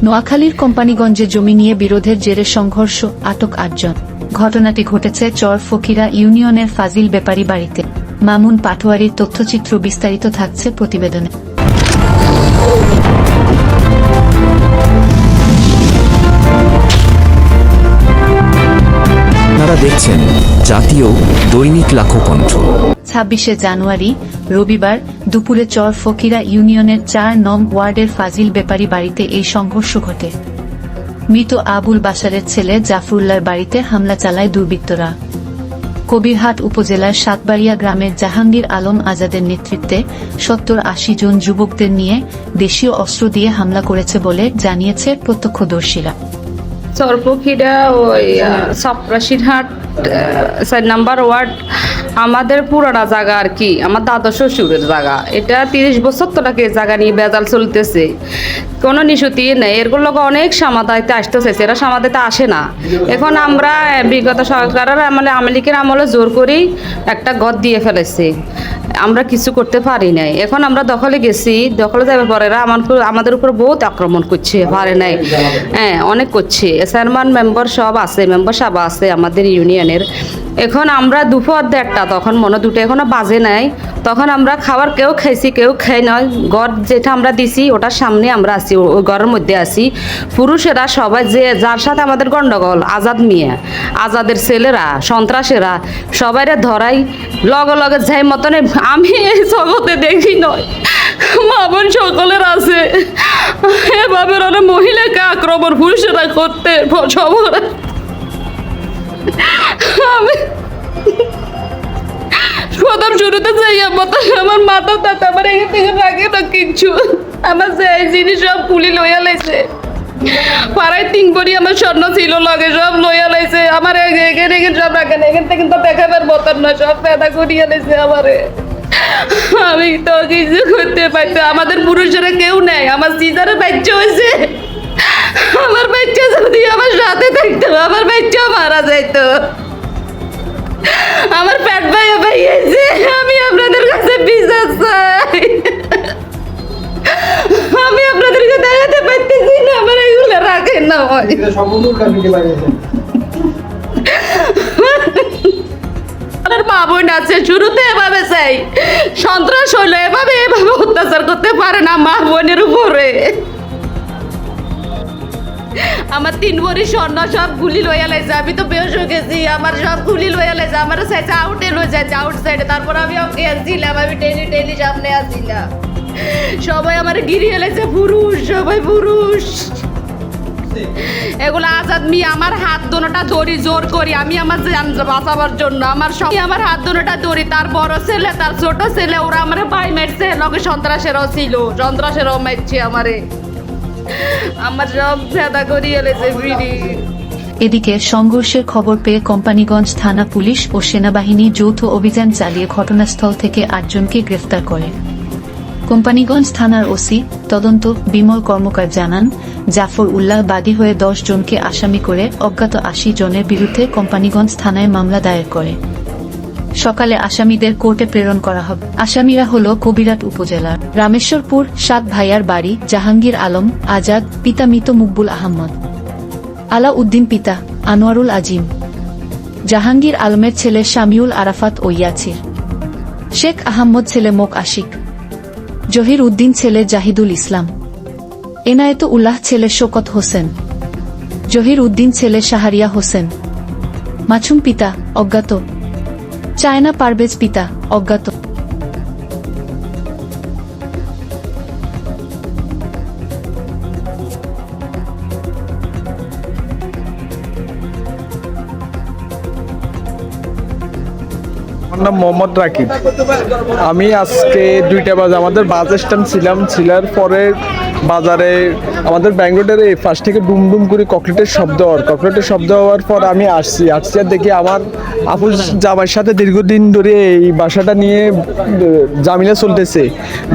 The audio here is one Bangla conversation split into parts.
নোয়াখালীর কোম্পানিগঞ্জে জমি নিয়ে বিরোধের জেরে সংঘর্ষ, আটক ৮ জন। ঘটনাটি ঘটেছে চর ফকিরা ইউনিয়নের ফাজিল বেপারী বাড়িতে। মামুন পাটোয়ারির তথ্যচিত্র বিস্তারিত থাকছে প্রতিবেদনে। আপনারা দেখছেন জাতীয় দৈনিক লাখকণ্ঠ। ২৬শে জানুয়ারি রবিবার দুপুরে চর ফকিরা ইউনিয়নের ৪ নং ওয়ার্ডের ফাজিল বেপারী বাড়িতে এই সংঘর্ষ ঘটে। মৃত আবুল বাশারের ছেলে জাফরুল্লাহর বাড়িতে হামলা চালায় দুর্বৃত্তরা। কবিরহাট উপজেলার সাতবাড়িয়া গ্রামের জাহাঙ্গীর আলম আজাদের নেতৃত্বে ৭০-৮০ জন যুবকদের নিয়ে দেশীয় অস্ত্র দিয়ে হামলা করেছে বলে জানিয়েছে প্রত্যক্ষদর্শীরা। চরফকিরা ওই সপ্রাশিরহাট ৪ নাম্বার ওয়ার্ড আমাদের পুরানা জায়গা আর কি, আমার দাদা শ্বশুরের জায়গা। এটা ৩০ বছর তো নাকি জায়গা নিয়ে বেজাল চলতেছে, কোনো নিশুতি নেই। এরগুলো অনেক সমাধাইতে আসতেছে, এরা সমাধাইতে আসে না। এখন আমরা বিগত সরকারের আমলে আমলিকের আমলে জোর করেই একটা ঘর দিয়ে ফেলেছে, আমরা কিছু করতে পারি নাই। এখন আমরা দখলে গেছি, দখলে যাবে পরে এরা আমাদের উপর বহুত আক্রমণ করছে, পারে নাই। হ্যাঁ, অনেক করছে। চেয়ারম্যান মেম্বার সব আছে, মেম্বার সব আছে আমাদের ইউনিয়নের। এখন আমরা দুপুর ১:৩০, তখন মনে দুটো এখনো বাজে নাই। তখন আমরা খাবার কেউ খাইছি, কেউ খাই নয়। ঘর যেটা আমরা দিছি ওটার সামনে আমরা আছি, ওই ঘরের মধ্যে আছি। পুরুষেরা সবাই যে যার সাথে আমাদের গন্ডগোল, আজাদ মিয়া, আজাদের ছেলেরা, সন্ত্রাসেরা সবাইরে ধরাই লগে লগে যাই মতনে। আমি এই জগতে দেখি নয়, মা বোন সকলের আছে এভাবে অনেক মহিলাকে আক্রমণ পুরুষেরা করতে সবার। আমি প্রথম শুরুতে যাই আমার মাথা তাতে আমার এখান থেকে রাখে না কিচ্ছু। আমার যে জিনিস সব পুলি লইয়া লাইছে, পাড়ায় ৩ বড়ি আমার স্বর্ণ ছিল লগে সব লইয়া লাইছে। আমার এখানে সব রাখেন, এখান থেকে তো দেখাবার মতন না, সব পেদা করিয়া লাইছে আমারে। আমি তো কিছু করতে পারছি, আমাদের পুরুষেরা কেউ নেই। আমার সিজারের বাচ্চা হয়েছে, আমার বাচ্চা যদি আমার সাথে থাকতো, আমার বাচ্চা মারা যাইত। আমার পেট ভাইয়া ভাইয়াছে, আমি আপনাদের কাছে বিচার চাই। আমি আপনাদেরকে দেখাতে পারতেছি না, আমার এগুলো রাখেন না। মা বোন আছে, শুরুতে এভাবে চাই, সন্ত্রাস হইলো এভাবে অত্যাচার করতে পারে না মা বোনের উপরে। আমার 3 ভরি স্বর্ণ সব গুলি লইয়া লাইছে, আমি তো বেশ হয়ে গেছি। আমার সব গুলি লইয়া লাইছে, আমার চাইছে আউটে লয়ে যাচ্ছে, আউট সাইডে। তারপর আমি ওকে আসছিলাম, আমি টেনে সামনে আসছিলাম। সবাই আমার গিরিয়ে লাইছে, পুরুষ, সবাই পুরুষ। এগুলো আজাদ মিয়া আমার হাত দোনোটা ধরি জোর করি, আমি আমার জান বাঁচাবার জন্য। আমার হাত দোনোটা ধরি, তার বড় ছেলে, তার ছোট ছেলে, ওরা আমার ভাই মারছে, লগে সন্ত্রাসেরাও ছিল, সন্ত্রাসেরাও মারছে আমারে। আমার সব ভেদা করিয়ে লেছে বিড়ি। এদিকে সংঘর্ষের খবর পেয়ে কোম্পানিগঞ্জ থানা পুলিশ ও সেনাবাহিনী যৌথ অভিযান চালিয়ে ঘটনাস্থল থেকে ৮ জনকে গ্রেফতার করে। কোম্পানিগঞ্জ থানার ওসি তদন্ত বিমল কর্মকার জানান, জাফর উল্লাহ বাদী হয়ে ১০ জনকে আসামি করে অজ্ঞাত ৮০ জনের বিরুদ্ধে কোম্পানিগঞ্জ থানায় মামলা দায়ের করে। সকালে আসামিদের কোর্টে প্রেরণ করা হবে। আসামিরা হল কবিরহাট উপজেলার রামেশ্বরপুর ৭ ভাইয়ার বাড়ি জাহাঙ্গীর আলম আজাদ, পিতা মৃত মকবুল আহমদ, আলাউদ্দিন পিতা আনোয়ারুল আজিম, জাহাঙ্গীর আলমের ছেলে শামিউল আরাফাত ও ইয়াছির, শেখ আহমদ ছেলে মোক আশিক, জহির উদ্দিন ছেলে জাহিদুল ইসলাম, এনায়েত উল্লাহ ছেলে শোকত হোসেন, জহির উদ্দিন ছেলে শাহরিয়া হোসেন, মাছুম পিতা অজ্ঞাত, চায়না পারভেজ পিতা অজ্ঞাত। আমার নাম মোহাম্মদ রাকিব। আমি আজকে 2টা বাজে আমাদের বাস স্ট্যান্ড ছিলার পরে বাজারে আমাদের ব্যাঙ্গলোরের এই পাশ থেকে ডুম ডুম করে ককলেটের শব্দ হওয়ার পর আমি আসছি আর দেখি আমার আপুর জামাইয়ের সাথে দীর্ঘদিন ধরে এই বাসাটা নিয়ে জামিলা চলতেছে,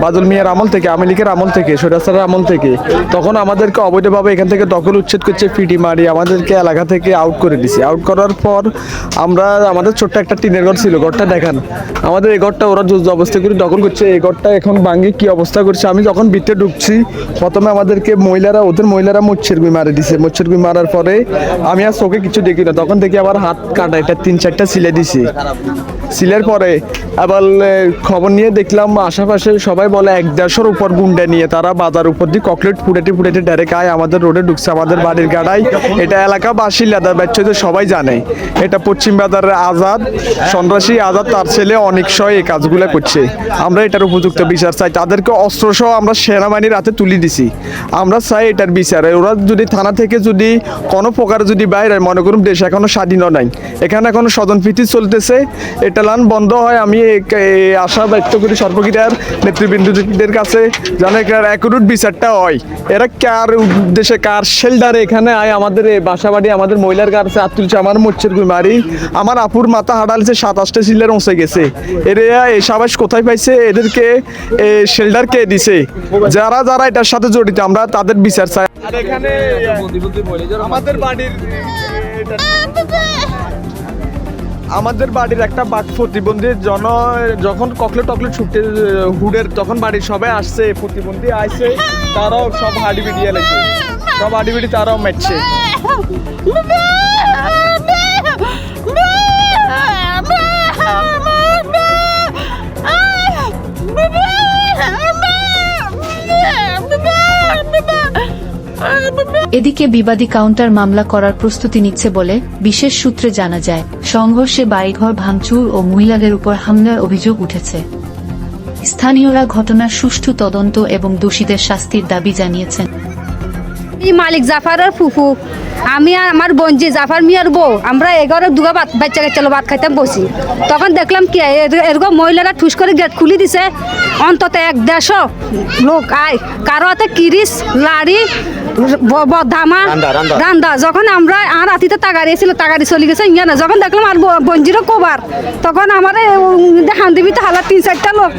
বাদল মিয়ার আমল থেকে, আমেলিকের আমল থেকে, সৈরাস্তারের আমল থেকে। তখন আমাদেরকে অবৈধভাবে এখান থেকে দখল উচ্ছেদ করছে, পিটি মারি আমাদেরকে এলাকা থেকে আউট করে দিছে। আউট করার পর আমাদের ছোট্ট একটা টিনের ঘর ছিল, ঘরটা দেখান আমাদের এই ঘরটা ওরা জবরদস্তি করে দখল করছে। এই ঘরটা এখন ভাঙি কি অবস্থা করছে। আমি যখন ভিতরে ঢুকছি প্রথমে আমাদেরকে ওদের মহিলারা মোচ্ছের গুই মারে দিছে, মোচ্ছের গুই মারার পরে আমি আর চোখে কিছু দেখি না, তখন দেখি আবার হাত কাটা, এটা 3-4টা সিলে দিছে। সিলের পরে আবার খবর নিয়ে দেখলাম আশেপাশে সবাই বলে 150-এর উপর গুন্ডা নিয়ে তারা বাজার উপর দিয়ে ককলেট ফুটেতে ডাইরেক্ট আয় আমাদের রোডে ঢুকছে, আমাদের বাড়ির গাড়াই। এটা এলাকাবাসী লেদার বাচ্চাদের সবাই জানে, এটা পশ্চিম বাজারের আজাদ, সন্ত্রাসী আজাদ তার ছেলে অনেক সহ এই কাজগুলো করছে। আমরা এটার উপযুক্ত বিচার চাই, তাদেরকে অস্ত্রসহ আমরা সেনাবাহিনীর হাতে তুলে দিছি। আমরা চাই এটার বিচার। ওরা যদি থানা থেকে যদি কোনো প্রকার যদি বাইরে, মনে করুন দেশ এখনো স্বাধীন নাই, এখানে এখনো স্বজনপ্রীতি চলতেছে, এটা লান বন্ধ হয়। আমি আশা ব্যক্ত করি সর্বক্রিয়ার নেতৃবৃন্দদের কাছে যেন এটার অ্যাকুরেট বিচারটা হয়। এরা কার উদ্দেশ্যে, কার শেল্ডারে এখানে আয় আমাদের বাসা বাড়ি, আমাদের মহিলার কাছে হাত তুলছে, আমার মোচ্ছের গুই মারি, আমার আপুর মাথা হাঁটালছে, 27টা সিলের অংশে গেছে। এরা এই সাবাস কোথায় পাইছে, এদেরকে শেল্ডার কে দিছে, যারা যারা এটার সাথে জড়িত আমরা তাদের বিচার চাই। আর এখানে আমাদের বাড়ির একটা বাক প্রতিবন্ধী যখন ককলেট ছুটতে হুডের, তখন বাড়ির সবাই আসছে, প্রতিবন্ধী আইছে, তারাও সব হাডিবিডি এলেছে, সব হাডিবিডি তারাও মেটছে। এদিকে বিবাদী কাউন্টার মামলা করার প্রস্তুতি নিচ্ছে বলে বিশেষ সূত্রে জানা যায়। সংঘর্ষে বাড়িঘর ভাঙচুর ও মহিলাদের উপর হামলার অভিযোগ উঠেছে। স্থানীয়রা ঘটনার সুষ্ঠু তদন্ত এবং দোষীদের শাস্তির দাবি জানিয়েছেন। মালিক জাফারের ফুফু, আমি আর আমার বোনজি জাফর মিয়ার বউ, আমরা 11 দুগা বাচ্চা কাচ্চা ভাত খাইতাম বসি, তখন দেখলাম কি এরকম মহিলারা ঠুস করে গেট খুলে দিছে, অন্তত 150 লোক আয়, কারো হাতে কিরিস লাড়ি ধামা রান্দা। যখন আমরা আর রাতিতে তাগারি চলে গেছে ইয়া, যখন দেখলাম আর বঞ্জিরও কবার, তখন আমার হান দিবিতে হালা 3-4টা লোক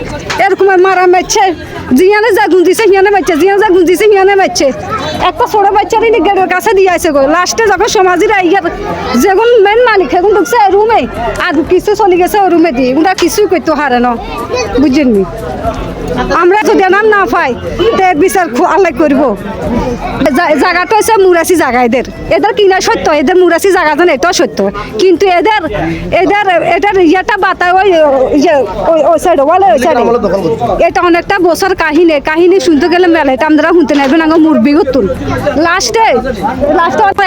এরকম মারা মারছে, জিয়ানে যা গুঞ্জিছে হিয়ানে মারছে, জিয়ানে যা গুঞ্জিছে হিয়ানে মারছে। একটা ছোট বাচ্চার গেটের কাছে দিয়ে আসে গো, লাস্টে যখন সমাজের আইয়ার যেগুন মেন মালিক সেগুন ঢুকছে রুমে, আর কিছু চলে গেছে রুমে দিয়ে, ওরা কিছুই করতে হারে না, বুঝছেননি। আমরা যদি নাম না পাই এর বিচার আল্লাহ করবো। জায়গাটা হচ্ছে মুরাসি জায়গা, এদের কিনা সত্য, এদের মুরাসি জায়গা জানে এটাও সত্য, কিন্তু এদের ইয়েটা বাতায় ওই সাইডে বলে, ওই সাইডে এটা অনেকটা বছর কাহিনী শুনতে গেলে মেলে, এটা আমরা শুনতে নেবেন আগে মুরবি হতুন। লাস্টে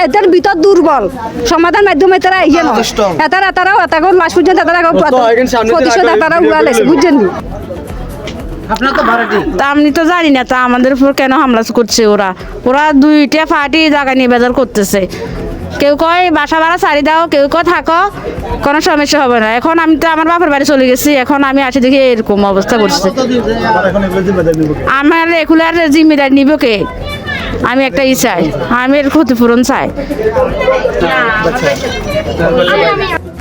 এদের ভিতর দুর্বল, সমাধান মাধ্যমে তারা ইয়ে নয়, এতারাও লাস্ট পর্যন্ত প্রতিশোধ উড়ালেছে, বুঝছেন। তা আমি তো জানি না তা আমাদের উপর কেন হামলা করছে ওরা 2টা পার্টি জায়গা নিয়ে বেজার করতেছে। কেউ কয় বাসা ভাড়া ছাড়ি দাও, কেউ কয় থাকো, কোনো সমস্যা হবে না। এখন আমি তো আমার বাপের বাড়ি চলে গেছি, এখন আমি আসি দেখি এরকম অবস্থা করছে। আমার এগুলার জিম্মেদার নিব কে? আমি একটা চাই, আমি এর ক্ষতিপূরণ চাই।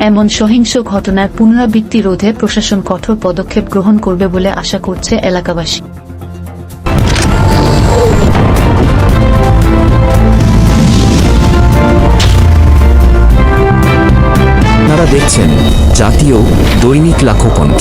এমন সহিংস ঘটনার পুনরাবৃত্তি রোধে প্রশাসন কঠোর পদক্ষেপ গ্রহণ করবে বলে আশা করছে এলাকাবাসী। আপনারা দেখছেন জাতীয় দৈনিক লাখো কণ্ঠ।